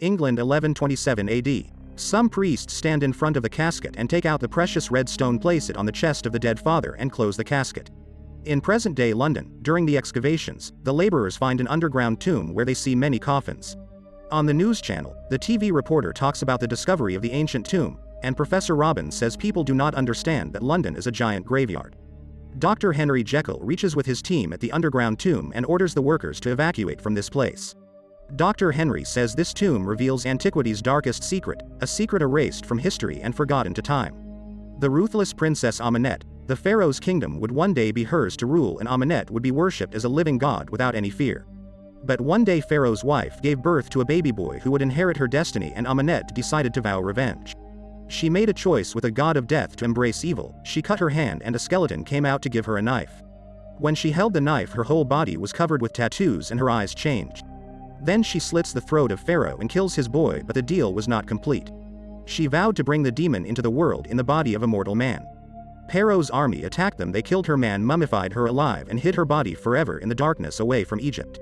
England 1127 AD. Some priests stand in front of the casket and take out the precious red stone, place it on the chest of the dead father and close the casket. In present-day London, during the excavations, the laborers find an underground tomb where they see many coffins. On the news channel, the TV reporter talks about the discovery of the ancient tomb, and Professor Robbins says people do not understand that London is a giant graveyard. Dr. Henry Jekyll reaches with his team at the underground tomb and orders the workers to evacuate from this place. Dr. Henry says this tomb reveals antiquity's darkest secret, a secret erased from history and forgotten to time. The ruthless Princess Ahmanet, the pharaoh's kingdom would one day be hers to rule, and Amanet would be worshipped as a living god without any fear. But one day Pharaoh's wife gave birth to a baby boy who would inherit her destiny, and Amanet decided to vow revenge. She made a choice with a god of death to embrace evil. She cut her hand and a skeleton came out to give her a knife. When she held the knife, her whole body was covered with tattoos and her eyes changed. Then she slits the throat of Pharaoh and kills his boy, but the deal was not complete. She vowed to bring the demon into the world in the body of a mortal man. Pharaoh's army attacked them. They killed her man, mummified her alive, and hid her body forever in the darkness away from Egypt.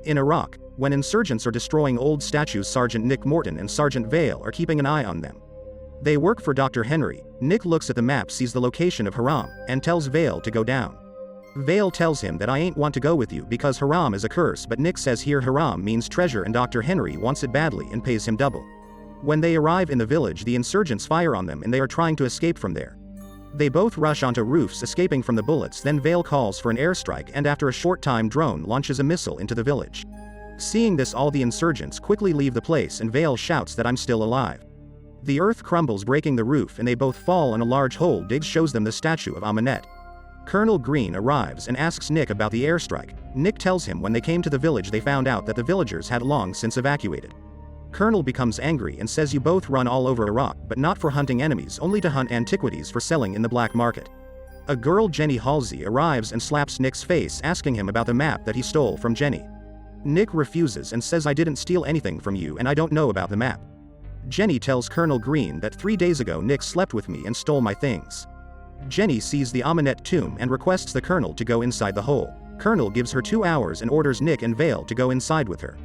In Iraq, when insurgents are destroying old statues, Sergeant Nick Morton and Sergeant Vale are keeping an eye on them. They work for Dr. Henry. Nick looks at the map, sees the location of Haram, and tells Vale to go down. Vale tells him that I ain't want to go with you because Haram is a curse, but Nick says here Haram means treasure and Dr. Henry wants it badly and pays him double. When they arrive in the village, the insurgents fire on them and they are trying to escape from there. They both rush onto roofs, escaping from the bullets. Then Vale calls for an airstrike, and after a short time drone launches a missile into the village. Seeing this, all the insurgents quickly leave the place and Vale shouts that I'm still alive. The earth crumbles, breaking the roof, and they both fall in a large hole. Diggs shows them the statue of Amanet. Colonel Green arrives and asks Nick about the airstrike. Nick tells him when they came to the village they found out that the villagers had long since evacuated. Colonel becomes angry and says you both run all over Iraq, but not for hunting enemies, only to hunt antiquities for selling in the black market. A girl, Jenny Halsey, arrives and slaps Nick's face, asking him about the map that he stole from Jenny. Nick refuses and says I didn't steal anything from you and I don't know about the map. Jenny tells Colonel Green that 3 days ago Nick slept with me and stole my things. Jenny sees the Amanet tomb and requests the Colonel to go inside the hole. Colonel gives her 2 hours and orders Nick and Vale to go inside with her.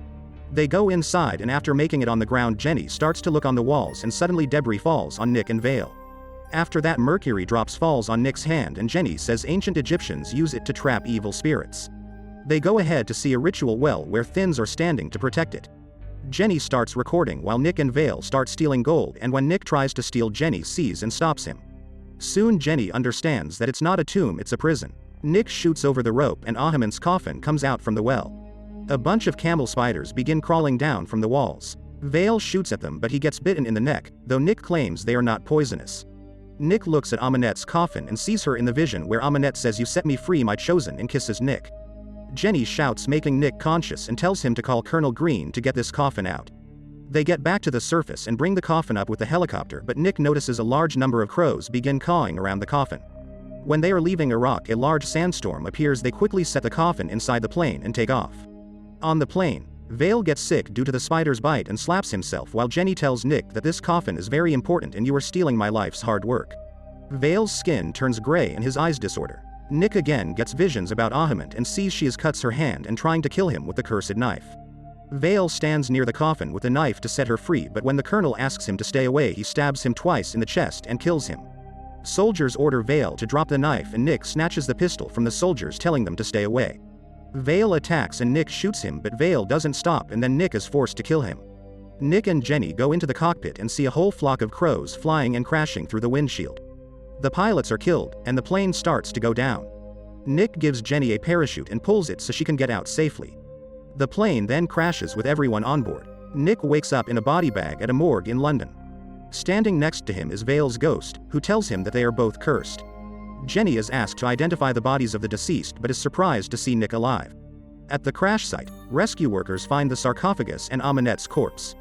They go inside, and after making it on the ground, Jenny starts to look on the walls and suddenly debris falls on Nick and Vale. After that, mercury drops falls on Nick's hand and Jenny says ancient Egyptians use it to trap evil spirits. They go ahead to see a ritual well where Thins are standing to protect it. Jenny starts recording while Nick and Vale start stealing gold, and when Nick tries to steal, Jenny sees and stops him. Soon Jenny understands that it's not a tomb, it's a prison. Nick shoots over the rope and Ahmenet's coffin comes out from the well. A bunch of camel spiders begin crawling down from the walls. Vale shoots at them, but he gets bitten in the neck, though Nick claims they are not poisonous. Nick looks at Ahmenet's coffin and sees her in the vision where Amanet says you set me free, my chosen, and kisses Nick. Jenny shouts, making Nick conscious, and tells him to call Colonel Green to get this coffin out. They get back to the surface and bring the coffin up with the helicopter, but Nick notices a large number of crows begin cawing around the coffin. When they are leaving Iraq, a large sandstorm appears. They quickly set the coffin inside the plane and take off. On the plane, Vale gets sick due to the spider's bite and slaps himself, while Jenny tells Nick that this coffin is very important and you are stealing my life's hard work. Vale's skin turns gray and his eyes disorder. Nick again gets visions about Ahmanet and sees she cuts her hand and trying to kill him with the cursed knife. Vale stands near the coffin with the knife to set her free, but when the colonel asks him to stay away, he stabs him twice in the chest and kills him. Soldiers order Vale to drop the knife and Nick snatches the pistol from the soldiers, telling them to stay away. Vale attacks and Nick shoots him, but Vale doesn't stop, and then Nick is forced to kill him. Nick and Jenny go into the cockpit and see a whole flock of crows flying and crashing through the windshield. The pilots are killed, and the plane starts to go down. Nick gives Jenny a parachute and pulls it so she can get out safely. The plane then crashes with everyone on board. Nick wakes up in a body bag at a morgue in London. Standing next to him is Vale's ghost, who tells him that they are both cursed. Jenny is asked to identify the bodies of the deceased, but is surprised to see Nick alive. At the crash site, rescue workers find the sarcophagus and Ahmenet's corpse.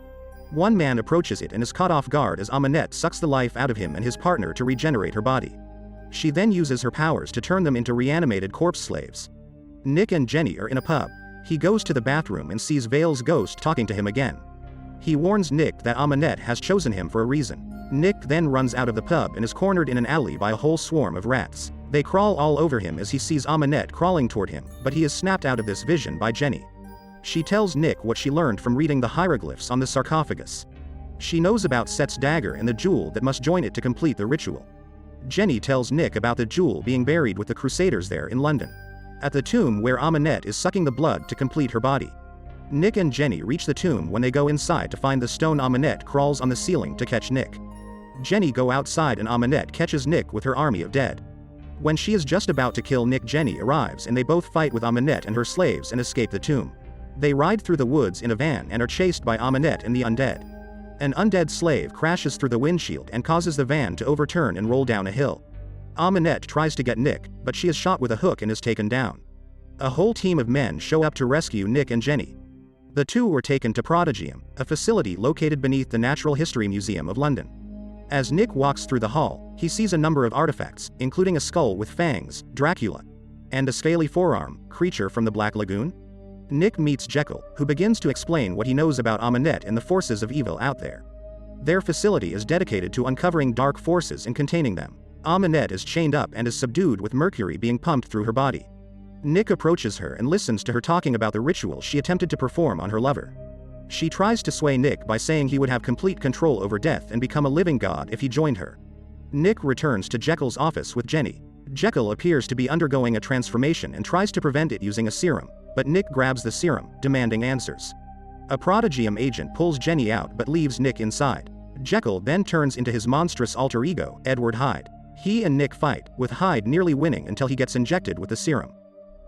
One man approaches it and is caught off guard as Amanet sucks the life out of him and his partner to regenerate her body. She then uses her powers to turn them into reanimated corpse slaves. Nick and Jenny are in a pub. He goes to the bathroom and sees Vale's ghost talking to him again. He warns Nick that Amanet has chosen him for a reason. Nick then runs out of the pub and is cornered in an alley by a whole swarm of rats. They crawl all over him as he sees Amanet crawling toward him, but he is snapped out of this vision by Jenny. She tells Nick what she learned from reading the hieroglyphs on the sarcophagus. She knows about Set's dagger and the jewel that must join it to complete the ritual. Jenny tells Nick about the jewel being buried with the Crusaders there in London, at the tomb where Amanet is sucking the blood to complete her body. Nick and Jenny reach the tomb when they go inside to find the stone Amanet crawls on the ceiling to catch Nick. Jenny go outside and Amanet catches Nick with her army of dead. When she is just about to kill Nick, Jenny arrives and they both fight with Amanet and her slaves and escape the tomb. They ride through the woods in a van and are chased by Amanet and the undead. An undead slave crashes through the windshield and causes the van to overturn and roll down a hill. Amanet tries to get Nick, but she is shot with a hook and is taken down. A whole team of men show up to rescue Nick and Jenny. The two were taken to Prodigium, a facility located beneath the Natural History Museum of London. As Nick walks through the hall, he sees a number of artifacts, including a skull with fangs, Dracula, and a scaly forearm, creature from the Black Lagoon. Nick meets Jekyll, who begins to explain what he knows about Amanet and the forces of evil out there. Their facility is dedicated to uncovering dark forces and containing them. Amanet is chained up and is subdued with mercury being pumped through her body. Nick approaches her and listens to her talking about the ritual she attempted to perform on her lover. She tries to sway Nick by saying he would have complete control over death and become a living god if he joined her. Nick returns to Jekyll's office with Jenny. Jekyll appears to be undergoing a transformation and tries to prevent it using a serum, but Nick grabs the serum, demanding answers. A prodigium agent pulls Jenny out but leaves Nick inside. Jekyll then turns into his monstrous alter ego, Edward Hyde. He and Nick fight, with Hyde nearly winning until he gets injected with the serum.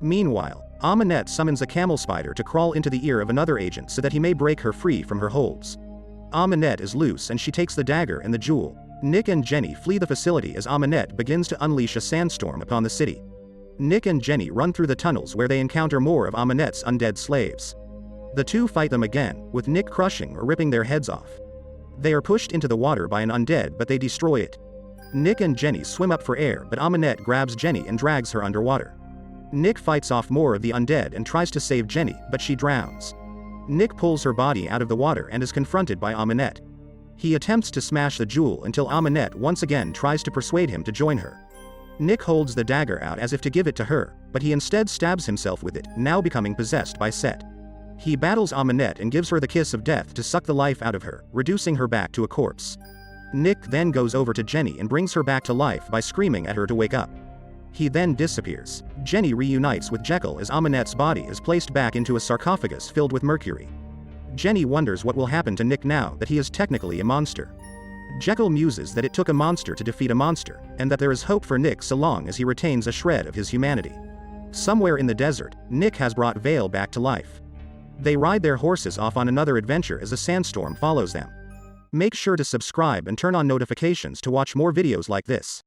Meanwhile, Amanet summons a camel spider to crawl into the ear of another agent so that he may break her free from her holds. Amanet is loose and she takes the dagger and the jewel. Nick and Jenny flee the facility as Amanet begins to unleash a sandstorm upon the city. Nick and Jenny run through the tunnels where they encounter more of Amanet's undead slaves. The two fight them again, with Nick crushing or ripping their heads off. They are pushed into the water by an undead but they destroy it. Nick and Jenny swim up for air but Amanet grabs Jenny and drags her underwater. Nick fights off more of the undead and tries to save Jenny, but she drowns. Nick pulls her body out of the water and is confronted by Amanet. He attempts to smash the jewel until Amanet once again tries to persuade him to join her. Nick holds the dagger out as if to give it to her, but he instead stabs himself with it, now becoming possessed by Set. He battles Amanet and gives her the kiss of death to suck the life out of her, reducing her back to a corpse. Nick then goes over to Jenny and brings her back to life by screaming at her to wake up. He then disappears. Jenny reunites with Jekyll as Amanet's body is placed back into a sarcophagus filled with mercury. Jenny wonders what will happen to Nick now that he is technically a monster. Jekyll muses that it took a monster to defeat a monster, and that there is hope for Nick so long as he retains a shred of his humanity. Somewhere in the desert, Nick has brought Vale back to life. They ride their horses off on another adventure as a sandstorm follows them. Make sure to subscribe and turn on notifications to watch more videos like this.